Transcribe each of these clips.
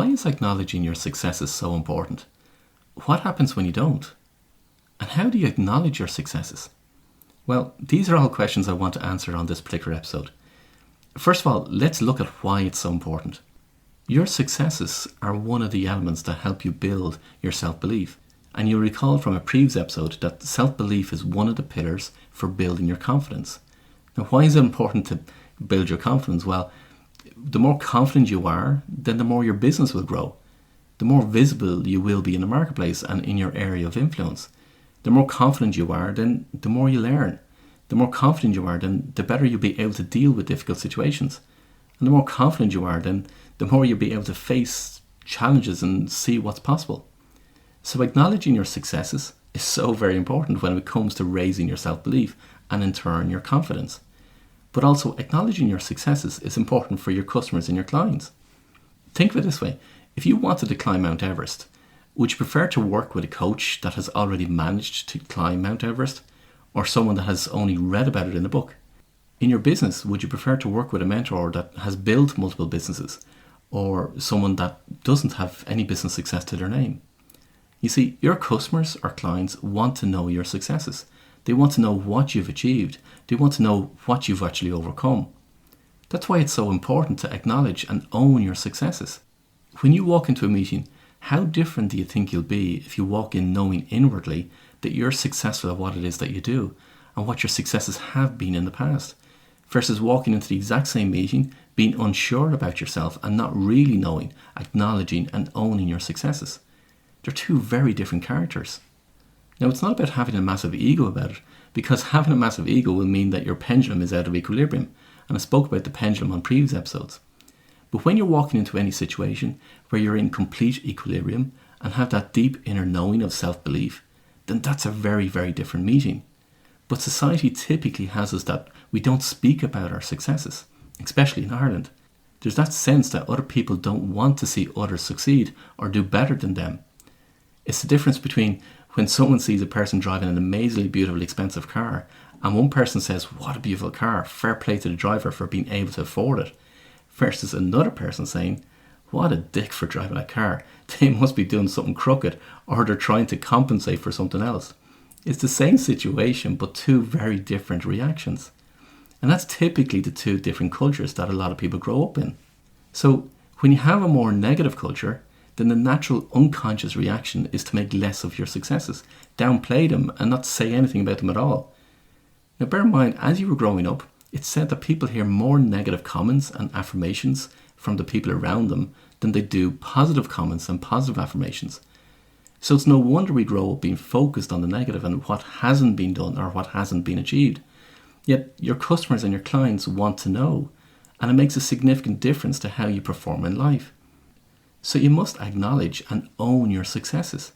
why is acknowledging your successes so important? What happens when you don't? And how do you acknowledge your successes? Well, these are all questions I want to answer on this particular episode. First of all, let's look at why it's so important. Your successes are one of the elements that help you build your self-belief. And you'll recall from a previous episode that self-belief is one of the pillars for building your confidence. Now, why is it important to build your confidence? Well, the more confident you are, then the more your business will grow. The more visible you will be in the marketplace and in your area of influence. The more confident you are, then the more you learn. The more confident you are, then the better you'll be able to deal with difficult situations. And the more confident you are, then the more you'll be able to face challenges and see what's possible. So acknowledging your successes is so very important when it comes to raising your self-belief and in turn your confidence. But also acknowledging your successes is important for your customers and your clients. Think of it this way. If you wanted to climb Mount Everest, would you prefer to work with a coach that has already managed to climb Mount Everest or someone that has only read about it in a book? In your business, would you prefer to work with a mentor that has built multiple businesses or someone that doesn't have any business success to their name? You see, your customers or clients want to know your successes. They want to know what you've achieved. They want to know what you've actually overcome. That's why it's so important to acknowledge and own your successes. When you walk into a meeting, how different do you think you'll be if you walk in knowing inwardly that you're successful at what it is that you do and what your successes have been in the past, versus walking into the exact same meeting, being unsure about yourself and not really knowing, acknowledging and owning your successes? They're two very different characters. Now, it's not about having a massive ego about it, because having a massive ego will mean that your pendulum is out of equilibrium, and I spoke about the pendulum on previous episodes. But when you're walking into any situation where you're in complete equilibrium and have that deep inner knowing of self-belief, then that's a very, very different meeting. But society typically has us that we don't speak about our successes, especially in Ireland. There's that sense that other people don't want to see others succeed or do better than them. It's the difference between when someone sees a person driving an amazingly beautiful, expensive car and one person says, "What a beautiful car, fair play to the driver for being able to afford it," versus another person saying, "What a dick for driving that car. They must be doing something crooked or they're trying to compensate for something else." It's the same situation, but two very different reactions. And that's typically the two different cultures that a lot of people grow up in. So when you have a more negative culture, then the natural unconscious reaction is to make less of your successes, downplay them and not say anything about them at all. Now bear in mind, as you were growing up, it's said that people hear more negative comments and affirmations from the people around them than they do positive comments and positive affirmations. So it's no wonder we grow up being focused on the negative and what hasn't been done or what hasn't been achieved. Yet your customers and your clients want to know, and it makes a significant difference to how you perform in life. So you must acknowledge and own your successes.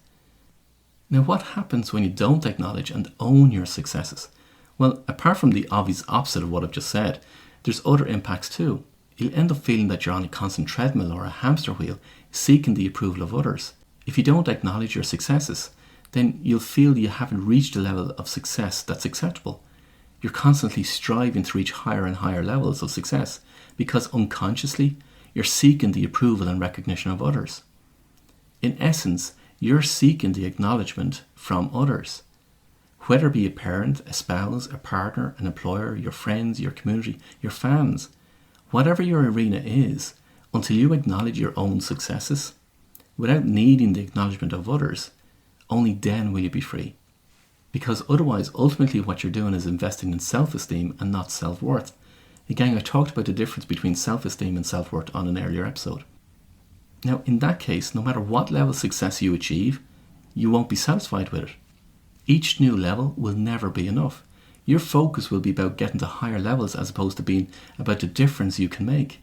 Now, what happens when you don't acknowledge and own your successes? Well, apart from the obvious opposite of what I've just said, there's other impacts too. You'll end up feeling that you're on a constant treadmill or a hamster wheel, seeking the approval of others. If you don't acknowledge your successes, then you'll feel you haven't reached a level of success that's acceptable. You're constantly striving to reach higher and higher levels of success because unconsciously, you're seeking the approval and recognition of others. In essence, you're seeking the acknowledgement from others. Whether it be a parent, a spouse, a partner, an employer, your friends, your community, your fans, whatever your arena is, until you acknowledge your own successes, without needing the acknowledgement of others, only then will you be free. Because otherwise, ultimately what you're doing is investing in self-esteem and not self-worth. Again, I talked about the difference between self-esteem and self-worth on an earlier episode. Now, in that case, no matter what level of success you achieve, you won't be satisfied with it. Each new level will never be enough. Your focus will be about getting to higher levels as opposed to being about the difference you can make.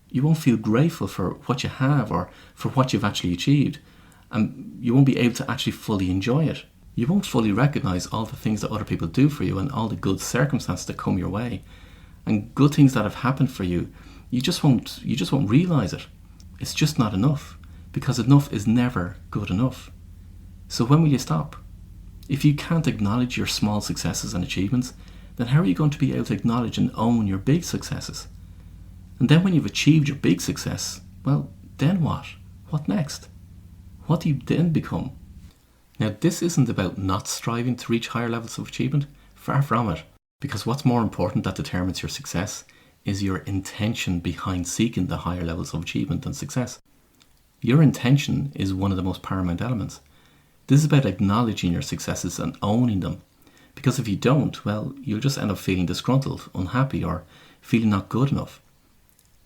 You won't feel grateful for what you have or for what you've actually achieved, and you won't be able to actually fully enjoy it. You won't fully recognise all the things that other people do for you and all the good circumstances that come your way. And good things that have happened for you, you just won't realise it. It's just not enough, because enough is never good enough. So when will you stop? If you can't acknowledge your small successes and achievements, then how are you going to be able to acknowledge and own your big successes? And then when you've achieved your big success, well, then what? What next? What do you then become? Now, this isn't about not striving to reach higher levels of achievement. Far from it. Because what's more important that determines your success is your intention behind seeking the higher levels of achievement and success. Your intention is one of the most paramount elements. This is about acknowledging your successes and owning them. Because if you don't, well, you'll just end up feeling disgruntled, unhappy, or feeling not good enough.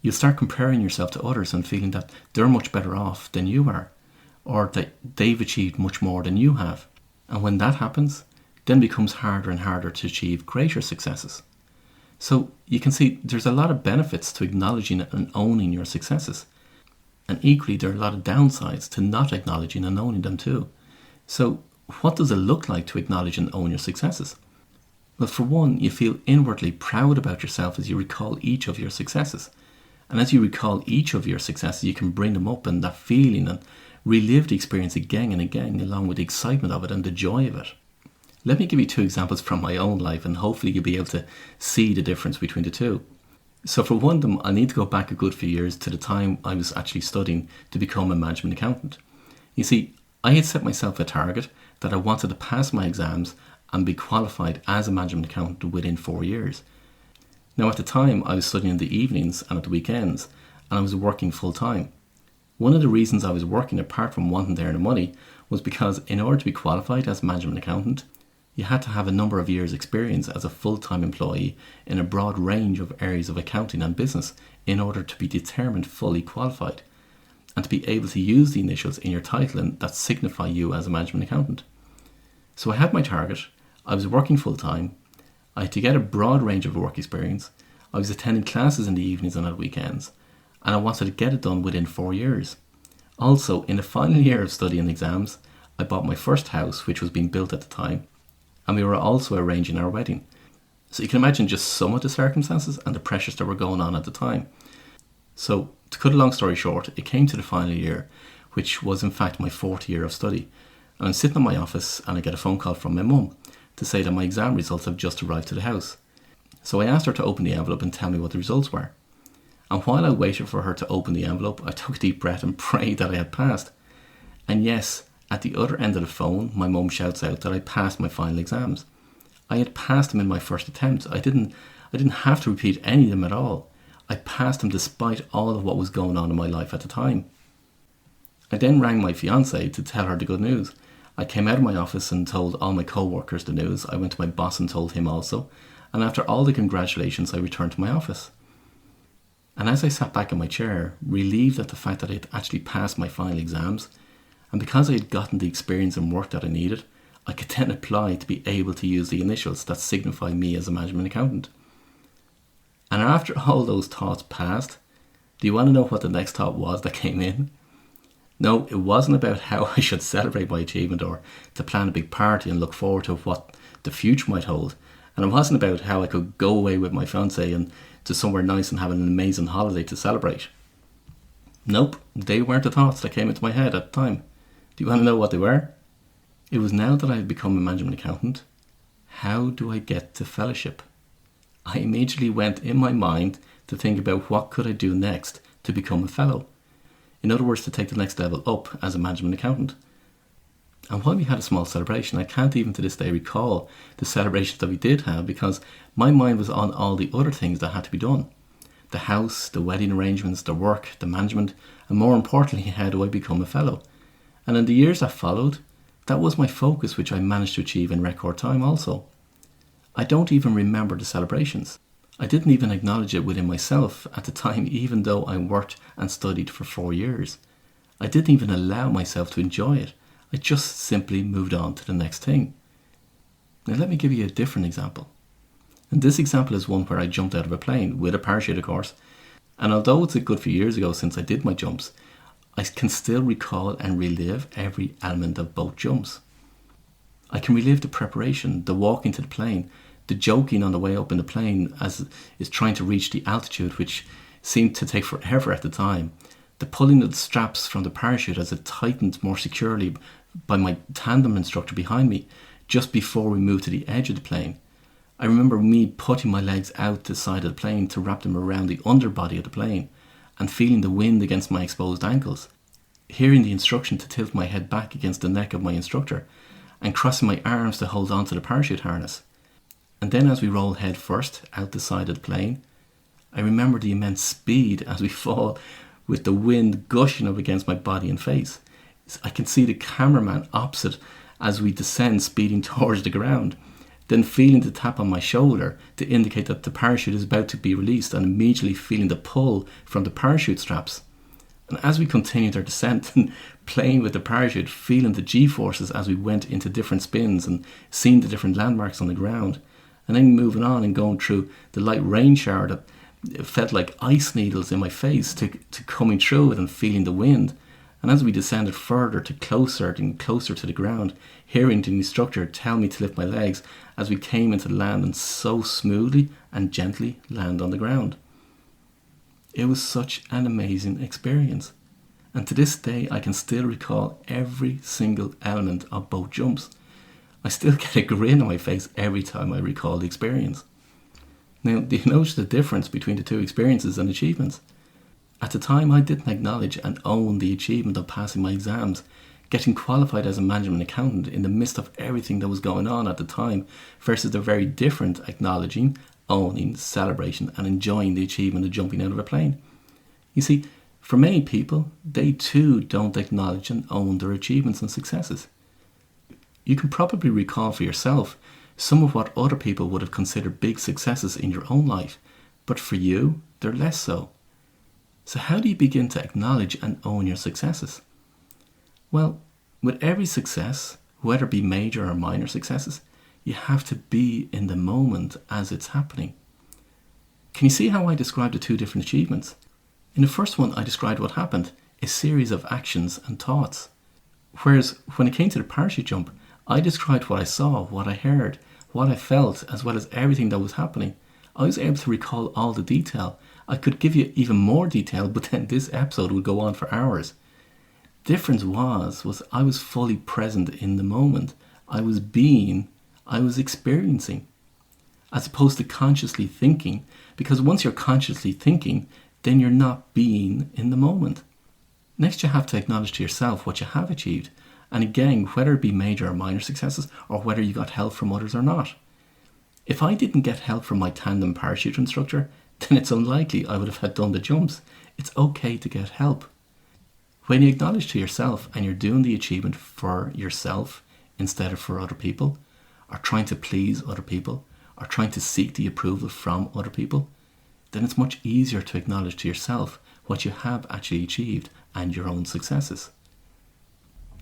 You'll start comparing yourself to others and feeling that they're much better off than you are, or that they've achieved much more than you have. And when that happens, then it becomes harder and harder to achieve greater successes. So you can see there's a lot of benefits to acknowledging and owning your successes. And equally, there are a lot of downsides to not acknowledging and owning them too. So what does it look like to acknowledge and own your successes? Well, for one, you feel inwardly proud about yourself as you recall each of your successes. And as you recall each of your successes, you can bring them up and that feeling and relive the experience again and again, along with the excitement of it and the joy of it. Let me give you two examples from my own life, and hopefully you'll be able to see the difference between the two. So for one of them, I need to go back a good few years to the time I was actually studying to become a management accountant. You see, I had set myself a target that I wanted to pass my exams and be qualified as a management accountant within 4 years. Now at the time, I was studying in the evenings and at the weekends, and I was working full time. One of the reasons I was working, apart from wanting to earn the money, was because in order to be qualified as a management accountant, you had to have a number of years' experience as a full-time employee in a broad range of areas of accounting and business in order to be determined fully qualified, and to be able to use the initials in your title and that signify you as a management accountant. So I had my target, I was working full-time, I had to get a broad range of work experience, I was attending classes in the evenings and at weekends, and I wanted to get it done within 4 years. Also, in the final year of studying exams, I bought my first house, which was being built at the time, and we were also arranging our wedding. So you can imagine just some of the circumstances and the pressures that were going on at the time. So, to cut a long story short, it came to the final year, which was in fact my 4th year of study. And I'm sitting in my office and I get a phone call from my mum to say that my exam results have just arrived to the house. So I asked her to open the envelope and tell me what the results were. And while I waited for her to open the envelope, I took a deep breath and prayed that I had passed. And yes, at the other end of the phone, my mum shouts out that I passed my final exams. I had passed them in my first attempt. I didn't have to repeat any of them at all. I passed them despite all of what was going on in my life at the time. I then rang my fiancée to tell her the good news. I came out of my office and told all my co-workers the news. I went to my boss and told him also. And after all the congratulations, I returned to my office. And as I sat back in my chair, relieved at the fact that I had actually passed my final exams, and because I had gotten the experience and work that I needed, I could then apply to be able to use the initials that signify me as a management accountant. And after all those thoughts passed, do you want to know what the next thought was that came in? No, it wasn't about how I should celebrate my achievement or to plan a big party and look forward to what the future might hold. And it wasn't about how I could go away with my fiancée and to somewhere nice and have an amazing holiday to celebrate. Nope, they weren't the thoughts that came into my head at the time. Do you want to know what they were? It was now that I had become a management accountant, how do I get to fellowship? I immediately went in my mind to think about what could I do next to become a fellow. In other words, to take the next level up as a management accountant. And while we had a small celebration, I can't even to this day recall the celebrations that we did have because my mind was on all the other things that had to be done. The house, the wedding arrangements, the work, the management, and more importantly, how do I become a fellow? And in the years that followed, that was my focus, which I managed to achieve in record time also. I don't even remember the celebrations. I didn't even acknowledge it within myself at the time, even though I worked and studied for 4 years. I didn't even allow myself to enjoy it. I just simply moved on to the next thing. Now let me give you a different example. And this example is one where I jumped out of a plane, with a parachute of course. And although it's a good few years ago since I did my jumps, I can still recall and relive every element of both jumps. I can relive the preparation, the walking to the plane, the joking on the way up in the plane as it's trying to reach the altitude, which seemed to take forever at the time, the pulling of the straps from the parachute as it tightened more securely by my tandem instructor behind me just before we moved to the edge of the plane. I remember me putting my legs out the side of the plane to wrap them around the underbody of the plane and feeling the wind against my exposed ankles. hearing the instruction to tilt my head back against the neck of my instructor and crossing my arms to hold onto the parachute harness. And then as we roll head first out the side of the plane, I remember the immense speed as we fall with the wind gushing up against my body and face. I can see the cameraman opposite as we descend, speeding towards the ground, then feeling the tap on my shoulder to indicate that the parachute is about to be released, and immediately feeling the pull from the parachute straps. And as we continued our descent and playing with the parachute, feeling the G-forces as we went into different spins and seeing the different landmarks on the ground, and then moving on and going through the light rain shower that felt like ice needles in my face to coming through it and feeling the wind. And as we descended further to closer and closer to the ground, hearing the instructor tell me to lift my legs as we came into land and so smoothly and gently land on the ground. It was such an amazing experience. And to this day, I can still recall every single element of both jumps. I still get a grin on my face every time I recall the experience. Now, do you notice the difference between the two experiences and achievements? At the time, I didn't acknowledge and own the achievement of passing my exams, getting qualified as a management accountant in the midst of everything that was going on at the time, versus the very different acknowledging, owning, celebration and enjoying the achievement of jumping out of a plane. You see, for many people, they too don't acknowledge and own their achievements and successes. You can probably recall for yourself some of what other people would have considered big successes in your own life, but for you, they're less so. So how do you begin to acknowledge and own your successes? Well, with every success, whether it be major or minor successes, you have to be in the moment as it's happening. Can you see how I described the two different achievements? In the first one, I described what happened, a series of actions and thoughts. Whereas when it came to the parachute jump, I described what I saw, what I heard, what I felt, as well as everything that was happening. I was able to recall all the detail. I could give you even more detail, but then this episode would go on for hours. Difference was I was fully present in the moment. I was experiencing, as opposed to consciously thinking, because once you're consciously thinking, then you're not being in the moment. Next, you have to acknowledge to yourself what you have achieved, and again, whether it be major or minor successes, or whether you got help from others or not. If I didn't get help from my tandem parachute instructor, then it's unlikely I would have had done the jumps. It's okay to get help. When you acknowledge to yourself and you're doing the achievement for yourself instead of for other people, or trying to please other people, or trying to seek the approval from other people, then it's much easier to acknowledge to yourself what you have actually achieved and your own successes.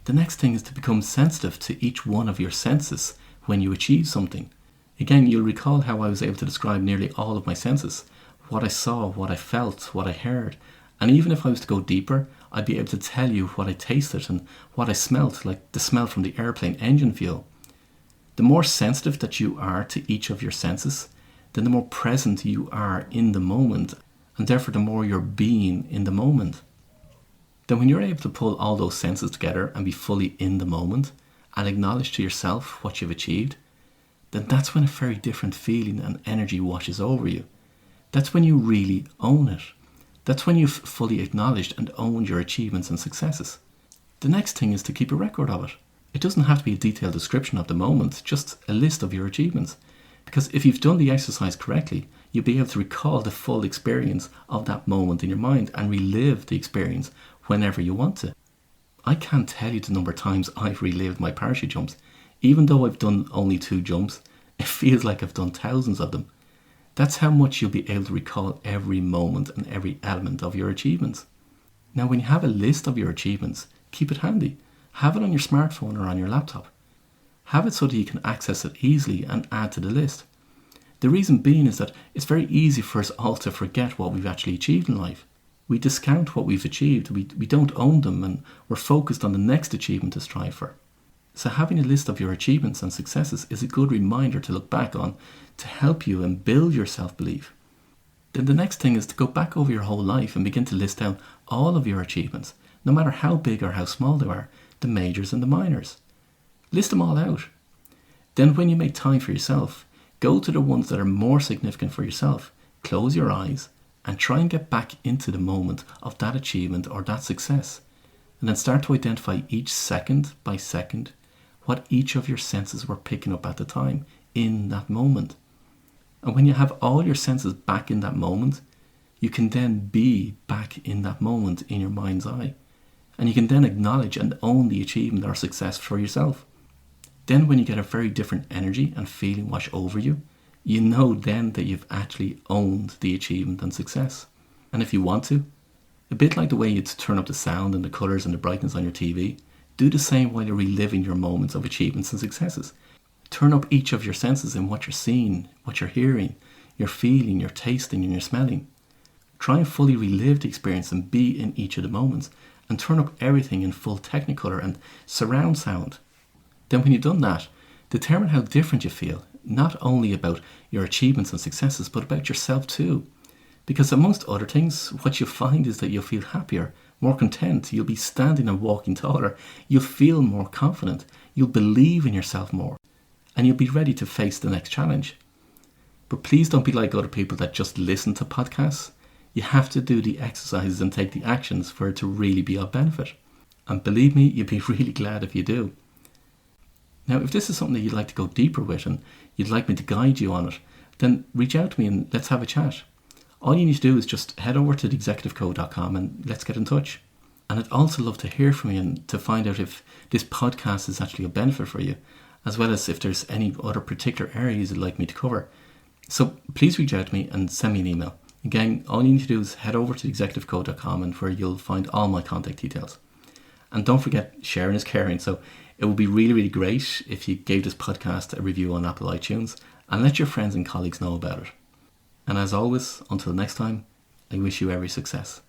The next thing is to become sensitive to each one of your senses when you achieve something. Again, you'll recall how I was able to describe nearly all of my senses, what I saw, what I felt, what I heard, and even if I was to go deeper, I'd be able to tell you what I tasted and what I smelt, like the smell from the airplane engine fuel. The more sensitive that you are to each of your senses, then the more present you are in the moment, and therefore the more you're being in the moment. Then when you're able to pull all those senses together and be fully in the moment and acknowledge to yourself what you've achieved, then that's when a very different feeling and energy washes over you. That's when you really own it. That's when you've fully acknowledged and owned your achievements and successes. The next thing is to keep a record of it. It doesn't have to be a detailed description of the moment, just a list of your achievements. Because if you've done the exercise correctly, you'll be able to recall the full experience of that moment in your mind and relive the experience whenever you want to. I can't tell you the number of times I've relived my parachute jumps. Even though I've done only 2 jumps, it feels like I've done thousands of them. That's how much you'll be able to recall every moment and every element of your achievements. Now, when you have a list of your achievements, keep it handy. Have it on your smartphone or on your laptop. Have it so that you can access it easily and add to the list. The reason being is that it's very easy for us all to forget what we've actually achieved in life. We discount what we've achieved, we don't own them, and we're focused on the next achievement to strive for. So having a list of your achievements and successes is a good reminder to look back on to help you and build your self-belief. Then the next thing is to go back over your whole life and begin to list down all of your achievements, no matter how big or how small they are, the majors and the minors. List them all out. Then when you make time for yourself, go to the ones that are more significant for yourself, close your eyes and try and get back into the moment of that achievement or that success. And then start to identify each second by second what each of your senses were picking up at the time in that moment. And when you have all your senses back in that moment, you can then be back in that moment in your mind's eye. And you can then acknowledge and own the achievement or success for yourself. Then when you get a very different energy and feeling wash over you, you know then that you've actually owned the achievement and success. And if you want to, a bit like the way you'd turn up the sound and the colours and the brightness on your TV, do the same while you're reliving your moments of achievements and successes. Turn up each of your senses in what you're seeing, what you're hearing, you're feeling, you're tasting and you're smelling. Try and fully relive the experience and be in each of the moments, and turn up everything in full Technicolor and surround sound. Then when you've done that, determine how different you feel, not only about your achievements and successes, but about yourself too. Because amongst other things, what you'll find is that you'll feel happier, more content, you'll be standing and walking taller, you'll feel more confident, you'll believe in yourself more, and you'll be ready to face the next challenge. But please don't be like other people that just listen to podcasts. You have to do the exercises and take the actions for it to really be of benefit. And believe me, you'll be really glad if you do. Now, if this is something that you'd like to go deeper with and you'd like me to guide you on it, then reach out to me and let's have a chat. All you need to do is just head over to theexecutivecode.com and let's get in touch. And I'd also love to hear from you and to find out if this podcast is actually a benefit for you, as well as if there's any other particular areas you'd like me to cover. So please reach out to me and send me an email. Again, all you need to do is head over to executivecode.com and where you'll find all my contact details. And don't forget, sharing is caring. So it would be really, really great if you gave this podcast a review on Apple iTunes and let your friends and colleagues know about it. And as always, until next time, I wish you every success.